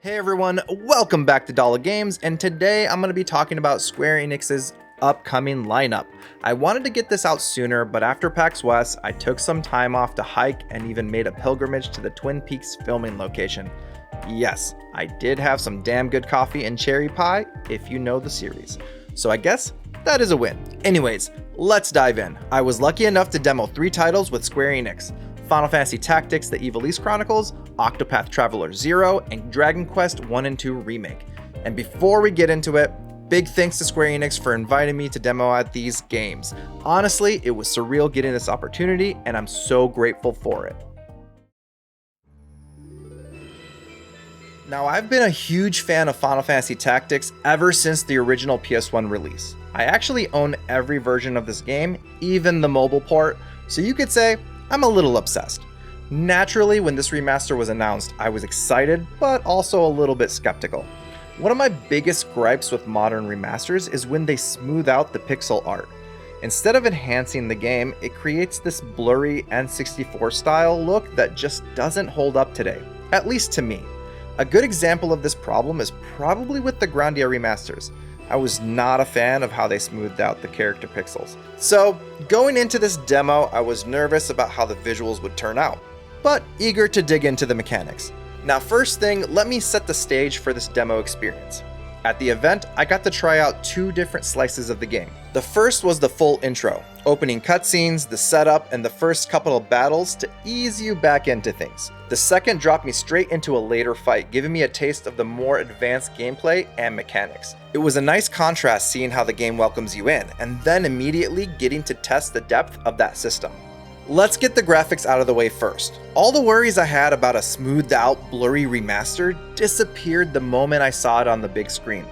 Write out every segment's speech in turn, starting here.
Hey everyone, welcome back to Dollar Games, and today I'm going to be talking about Square Enix's upcoming lineup. I wanted to get this out sooner, but after PAX West, I took some time off to hike and even made a pilgrimage to the Twin Peaks filming location. Yes, I did have some damn good coffee and cherry pie, if you know the series. So I guess that is a win. Anyways, let's dive in. I was lucky enough to demo 3 titles with Square Enix: Final Fantasy Tactics: The Ivalice Chronicles, Octopath Traveler 0, and Dragon Quest I+II Remake. And before we get into it, big thanks to Square Enix for inviting me to demo at these games. Honestly, it was surreal getting this opportunity, and I'm so grateful for it. Now, I've been a huge fan of Final Fantasy Tactics ever since the original PS1 release. I actually own every version of this game, even the mobile port, so you could say I'm a little obsessed. Naturally, when this remaster was announced, I was excited, but also a little bit skeptical. One of my biggest gripes with modern remasters is when they smooth out the pixel art. Instead of enhancing the game, it creates this blurry N64 style look that just doesn't hold up today, at least to me. A good example of this problem is probably with the Grandia remasters. I was not a fan of how they smoothed out the character pixels. So, going into this demo, I was nervous about how the visuals would turn out, but eager to dig into the mechanics. Now, first thing, let me set the stage for this demo experience. At the event, I got to try out 2 different slices of the game. The first was the full intro, opening cutscenes, the setup, and the first couple of battles to ease you back into things. The second dropped me straight into a later fight, giving me a taste of the more advanced gameplay and mechanics. It was a nice contrast seeing how the game welcomes you in, and then immediately getting to test the depth of that system. Let's get the graphics out of the way first. All the worries I had about a smoothed out, blurry remaster disappeared the moment I saw it on the big screen.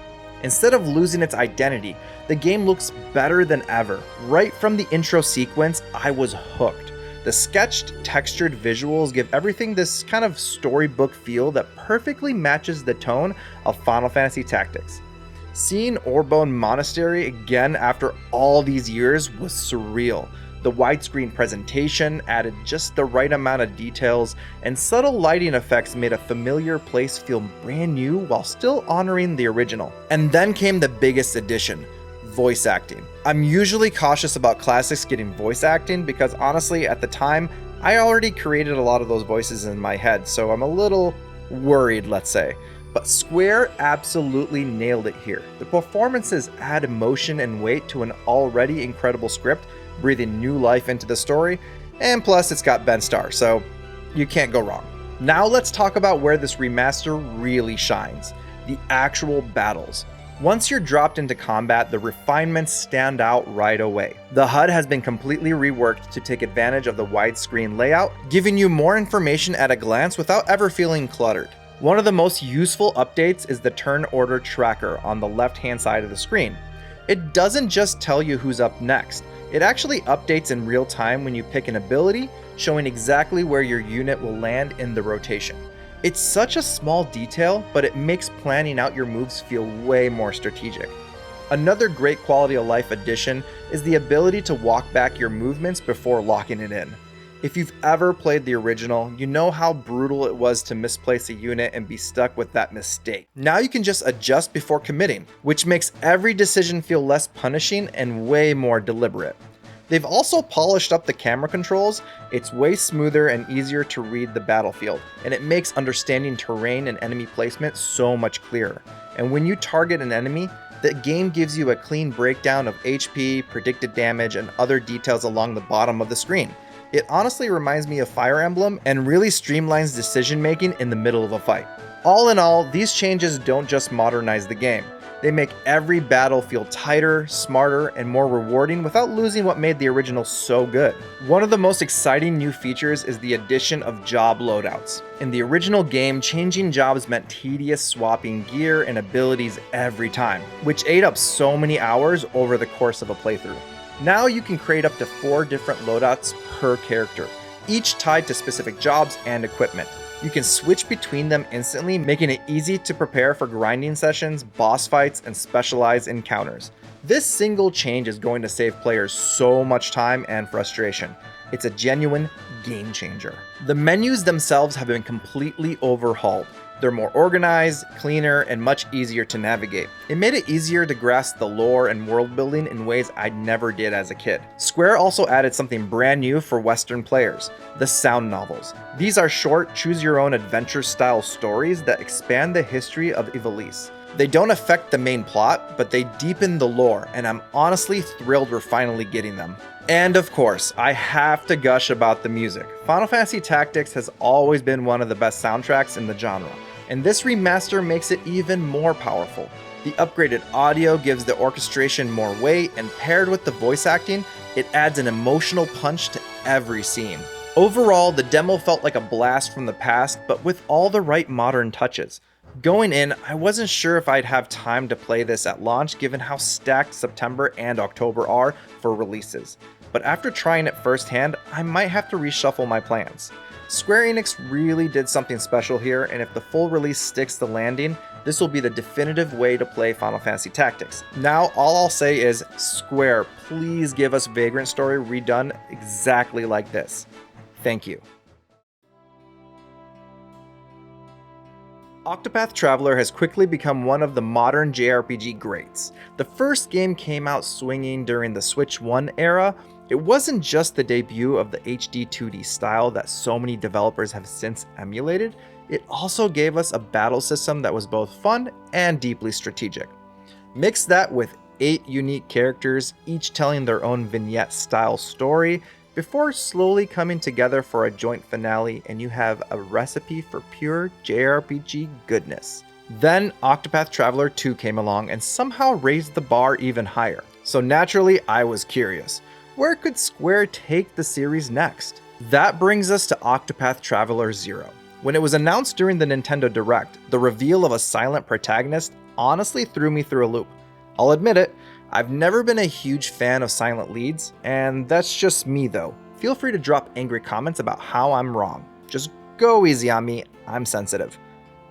Instead of losing its identity, the game looks better than ever. Right from the intro sequence, I was hooked. The sketched, textured visuals give everything this kind of storybook feel that perfectly matches the tone of Final Fantasy Tactics. Seeing Orbone Monastery again after all these years was surreal. The widescreen presentation added just the right amount of details, and subtle lighting effects made a familiar place feel brand new while still honoring the original. And then came the biggest addition: voice acting. I'm usually cautious about classics getting voice acting because honestly, at the time, I already created a lot of those voices in my head, so I'm a little worried, let's say. But Square absolutely nailed it here. The performances add emotion and weight to an already incredible script, breathing new life into the story, and plus it's got Ben Starr, so you can't go wrong. Now let's talk about where this remaster really shines: the actual battles. Once you're dropped into combat, the refinements stand out right away. The HUD has been completely reworked to take advantage of the widescreen layout, giving you more information at a glance without ever feeling cluttered. One of the most useful updates is the turn order tracker on the left-hand side of the screen. It doesn't just tell you who's up next, it actually updates in real time when you pick an ability, showing exactly where your unit will land in the rotation. It's such a small detail, but it makes planning out your moves feel way more strategic. Another great quality of life addition is the ability to walk back your movements before locking it in. If you've ever played the original, you know how brutal it was to misplace a unit and be stuck with that mistake. Now you can just adjust before committing, which makes every decision feel less punishing and way more deliberate. They've also polished up the camera controls. It's way smoother and easier to read the battlefield, and it makes understanding terrain and enemy placement so much clearer. And when you target an enemy, the game gives you a clean breakdown of HP, predicted damage, and other details along the bottom of the screen. It honestly reminds me of Fire Emblem and really streamlines decision making in the middle of a fight. All in all, these changes don't just modernize the game. They make every battle feel tighter, smarter, and more rewarding without losing what made the original so good. One of the most exciting new features is the addition of job loadouts. In the original game, changing jobs meant tedious swapping gear and abilities every time, which ate up so many hours over the course of a playthrough. Now you can create up to 4 different loadouts per character, each tied to specific jobs and equipment. You can switch between them instantly, making it easy to prepare for grinding sessions, boss fights, and specialized encounters. This single change is going to save players so much time and frustration. It's a genuine game changer. The menus themselves have been completely overhauled. They're more organized, cleaner, and much easier to navigate. It made it easier to grasp the lore and world building in ways I never did as a kid. Square also added something brand new for Western players, the sound novels. These are short, choose-your-own adventure-style stories that expand the history of Ivalice. They don't affect the main plot, but they deepen the lore, and I'm honestly thrilled we're finally getting them. And of course, I have to gush about the music. Final Fantasy Tactics has always been one of the best soundtracks in the genre, and this remaster makes it even more powerful. The upgraded audio gives the orchestration more weight, and paired with the voice acting, it adds an emotional punch to every scene. Overall, the demo felt like a blast from the past, but with all the right modern touches. Going in, I wasn't sure if I'd have time to play this at launch given how stacked September and October are for releases. But after trying it firsthand, I might have to reshuffle my plans. Square Enix really did something special here, and if the full release sticks the landing, this will be the definitive way to play Final Fantasy Tactics. Now, all I'll say is, Square, please give us Vagrant Story redone exactly like this. Thank you. Octopath Traveler has quickly become one of the modern JRPG greats. The first game came out swinging during the Switch 1 era. It wasn't just the debut of the HD 2D style that so many developers have since emulated, it also gave us a battle system that was both fun and deeply strategic. Mix that with 8 unique characters, each telling their own vignette-style story, before slowly coming together for a joint finale, and you have a recipe for pure JRPG goodness. Then Octopath Traveler 2 came along and somehow raised the bar even higher. So naturally, I was curious. Where could Square take the series next? That brings us to Octopath Traveler 0. When it was announced during the Nintendo Direct, the reveal of a silent protagonist honestly threw me through a loop. I'll admit it, I've never been a huge fan of silent leads, and that's just me though. Feel free to drop angry comments about how I'm wrong. Just go easy on me, I'm sensitive.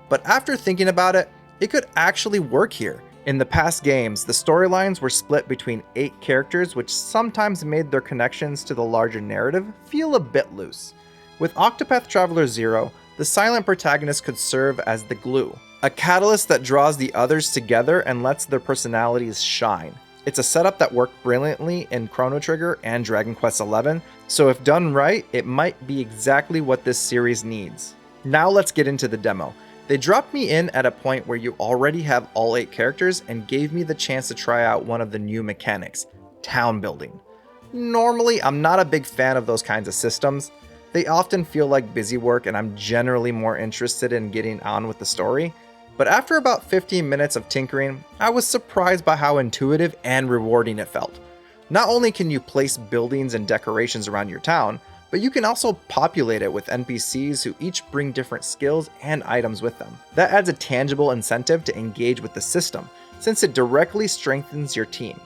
But after thinking about it, it could actually work here. In the past games, the storylines were split between 8 characters, which sometimes made their connections to the larger narrative feel a bit loose. With Octopath Traveler 0, the silent protagonist could serve as the glue, a catalyst that draws the others together and lets their personalities shine. It's a setup that worked brilliantly in Chrono Trigger and Dragon Quest XI, so if done right, it might be exactly what this series needs. Now let's get into the demo. They dropped me in at a point where you already have all 8 characters and gave me the chance to try out one of the new mechanics, town building. Normally, I'm not a big fan of those kinds of systems. They often feel like busy work and I'm generally more interested in getting on with the story. But after about 15 minutes of tinkering, I was surprised by how intuitive and rewarding it felt. Not only can you place buildings and decorations around your town, but you can also populate it with NPCs who each bring different skills and items with them. That adds a tangible incentive to engage with the system, since it directly strengthens your team.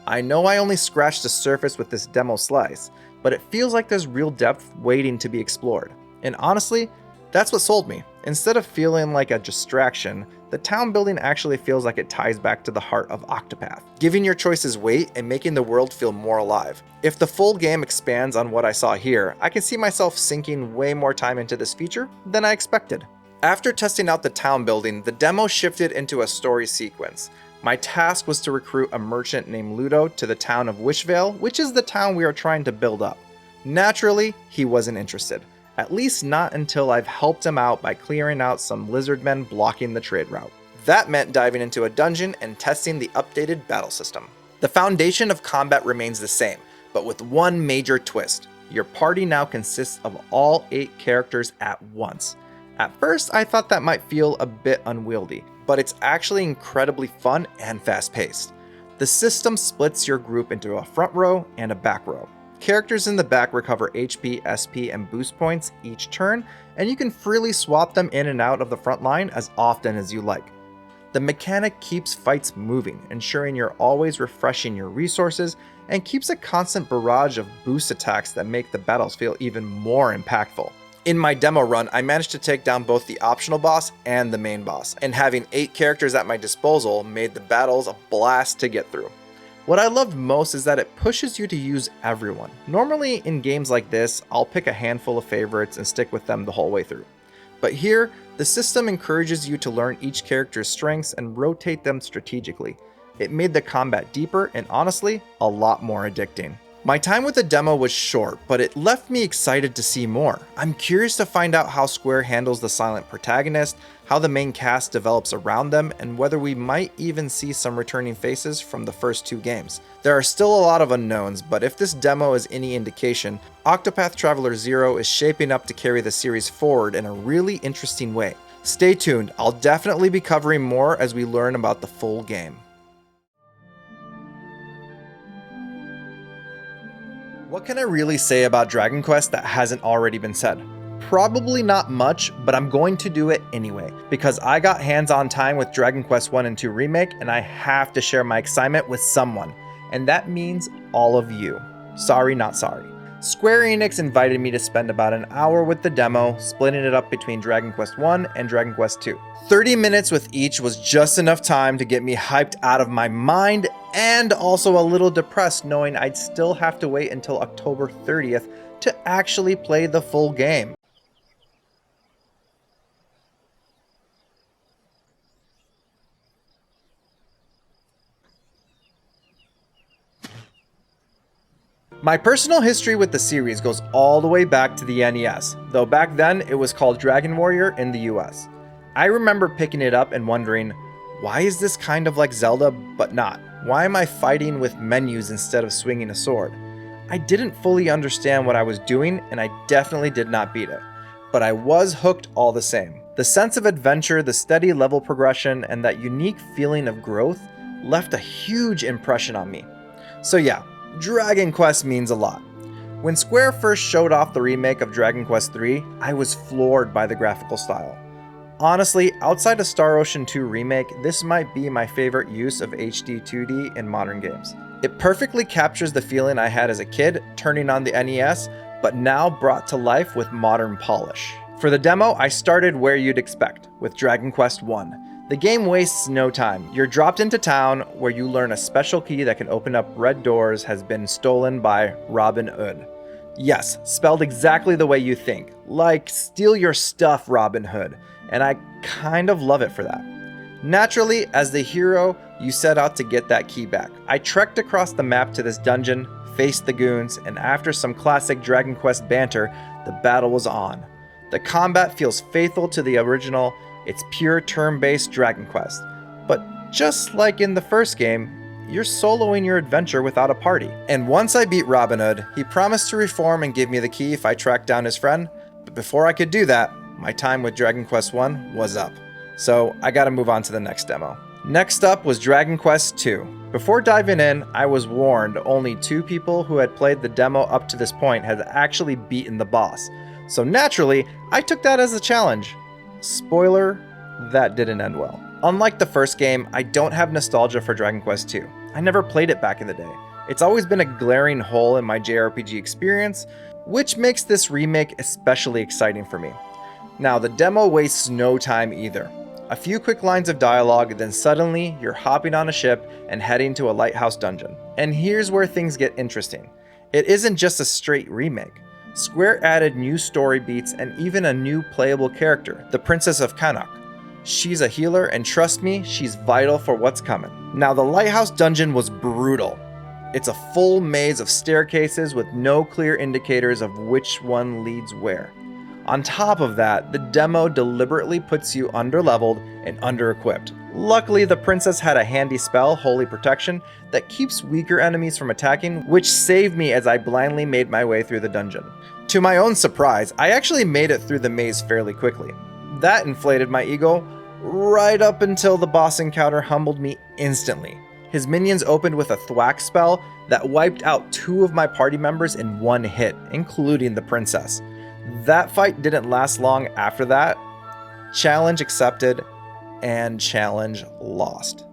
I know I only scratched the surface with this demo slice, but it feels like there's real depth waiting to be explored. And honestly, that's what sold me. Instead of feeling like a distraction, the town building actually feels like it ties back to the heart of Octopath, giving your choices weight and making the world feel more alive. If the full game expands on what I saw here, I can see myself sinking way more time into this feature than I expected. After testing out the town building, the demo shifted into a story sequence. My task was to recruit a merchant named Ludo to the town of Wishvale, which is the town we are trying to build up. Naturally, he wasn't interested. At least not until I've helped him out by clearing out some lizard men blocking the trade route. That meant diving into a dungeon and testing the updated battle system. The foundation of combat remains the same, but with one major twist. Your party now consists of all 8 characters at once. At first, I thought that might feel a bit unwieldy, but it's actually incredibly fun and fast-paced. The system splits your group into a front row and a back row. Characters in the back recover HP, SP, and boost points each turn, and you can freely swap them in and out of the front line as often as you like. The mechanic keeps fights moving, ensuring you're always refreshing your resources, and keeps a constant barrage of boost attacks that make the battles feel even more impactful. In my demo run, I managed to take down both the optional boss and the main boss, and having 8 characters at my disposal made the battles a blast to get through. What I loved most is that it pushes you to use everyone. Normally in games like this, I'll pick a handful of favorites and stick with them the whole way through. But here, The system encourages you to learn each character's strengths and rotate them strategically. It made the combat deeper and honestly, a lot more addicting. My time with the demo was short, but it left me excited to see more. I'm curious to find out how Square handles the silent protagonist, how the main cast develops around them, and whether we might even see some returning faces from the first 2 games. There are still a lot of unknowns, but if this demo is any indication, Octopath Traveler 0 is shaping up to carry the series forward in a really interesting way. Stay tuned, I'll definitely be covering more as we learn about the full game. What can I really say about Dragon Quest that hasn't already been said? Probably not much, but I'm going to do it anyway, because I got hands-on time with Dragon Quest I and II Remake, and I have to share my excitement with someone, and that means all of you. Sorry, not sorry. Square Enix invited me to spend about an hour with the demo, splitting it up between Dragon Quest I and Dragon Quest II. 30 minutes with each was just enough time to get me hyped out of my mind and also a little depressed knowing I'd still have to wait until October 30th to actually play the full game. My personal history with the series goes all the way back to the NES, though back then it was called Dragon Warrior in the US. I remember picking it up and wondering, why is this kind of like Zelda but not? Why am I fighting with menus instead of swinging a sword? I didn't fully understand what I was doing and I definitely did not beat it, but I was hooked all the same. The sense of adventure, the steady level progression, and that unique feeling of growth left a huge impression on me. So yeah, Dragon Quest means a lot. When Square first showed off the remake of Dragon Quest III, I was floored by the graphical style. Honestly, outside of Star Ocean 2 Remake, this might be my favorite use of HD 2D in modern games. It perfectly captures the feeling I had as a kid turning on the NES, but now brought to life with modern polish. For the demo, I started where you'd expect, with Dragon Quest I. The game wastes no time. You're dropped into town where you learn a special key that can open up red doors has been stolen by Robin Hood. Yes, spelled exactly the way you think, like steal your stuff Robin Hood, and I kind of love it for that. Naturally, as the hero, you set out to get that key back. I trekked across the map to this dungeon, faced the goons, and after some classic Dragon Quest banter, the battle was on. The combat feels faithful to the original. It's pure turn-based Dragon Quest. But just like in the first game, you're soloing your adventure without a party. And once I beat Robin Hood, he promised to reform and give me the key if I tracked down his friend, but before I could do that, my time with Dragon Quest I was up. So I gotta move on to the next demo. Next up was Dragon Quest II. Before diving in, I was warned only 2 people who had played the demo up to this point had actually beaten the boss. So naturally, I took that as a challenge. Spoiler, that didn't end well. Unlike the first game, I don't have nostalgia for Dragon Quest II. I never played it back in the day. It's always been a glaring hole in my JRPG experience, which makes this remake especially exciting for me. Now, the demo wastes no time either. A few quick lines of dialogue, then suddenly you're hopping on a ship and heading to a lighthouse dungeon. And here's where things get interesting. It isn't just a straight remake. Square added new story beats and even a new playable character, the Princess of Canuck. She's a healer, and trust me, she's vital for what's coming. Now, the lighthouse dungeon was brutal. It's a full maze of staircases with no clear indicators of which one leads where. On top of that, the demo deliberately puts you underleveled and under-equipped. Luckily, the princess had a handy spell, Holy Protection, that keeps weaker enemies from attacking, which saved me as I blindly made my way through the dungeon. To my own surprise, I actually made it through the maze fairly quickly. That inflated my ego right up until the boss encounter humbled me instantly. His minions opened with a thwack spell that wiped out 2 of my party members in one hit, including the princess. That fight didn't last long after that. Challenge accepted, and challenge lost.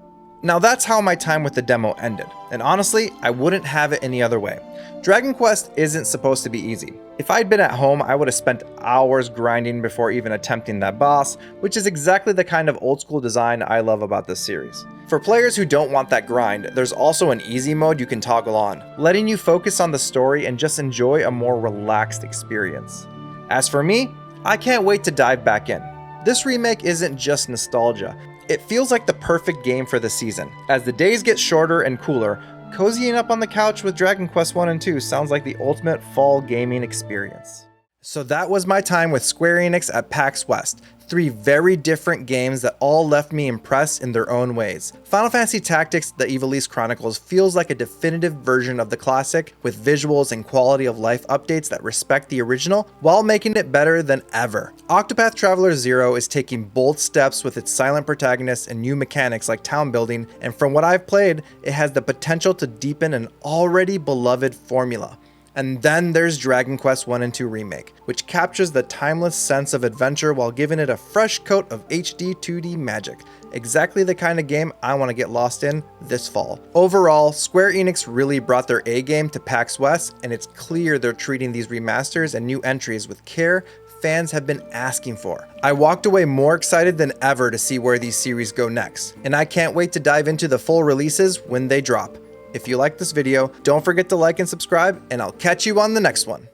Now that's how my time with the demo ended, and honestly, I wouldn't have it any other way. Dragon Quest isn't supposed to be easy. If I'd been at home, I would have spent hours grinding before even attempting that boss, which is exactly the kind of old school design I love about this series. For players who don't want that grind, there's also an easy mode you can toggle on, letting you focus on the story and just enjoy a more relaxed experience. As for me, I can't wait to dive back in. This remake isn't just nostalgia. It feels like the perfect game for the season. As the days get shorter and cooler, cozying up on the couch with Dragon Quest I and II sounds like the ultimate fall gaming experience. So that was my time with Square Enix at PAX West. 3 very different games that all left me impressed in their own ways. Final Fantasy Tactics: The Ivalice Chronicles feels like a definitive version of the classic, with visuals and quality of life updates that respect the original while making it better than ever. Octopath Traveler 0 is taking bold steps with its silent protagonist and new mechanics like town building, and from what I've played, it has the potential to deepen an already beloved formula. And then there's Dragon Quest I and II Remake, which captures the timeless sense of adventure while giving it a fresh coat of HD 2D magic. Exactly the kind of game I want to get lost in this fall. Overall, Square Enix really brought their A game to PAX West, and it's clear they're treating these remasters and new entries with care fans have been asking for. I walked away more excited than ever to see where these series go next, and I can't wait to dive into the full releases when they drop. If you like this video, don't forget to like and subscribe, and I'll catch you on the next one.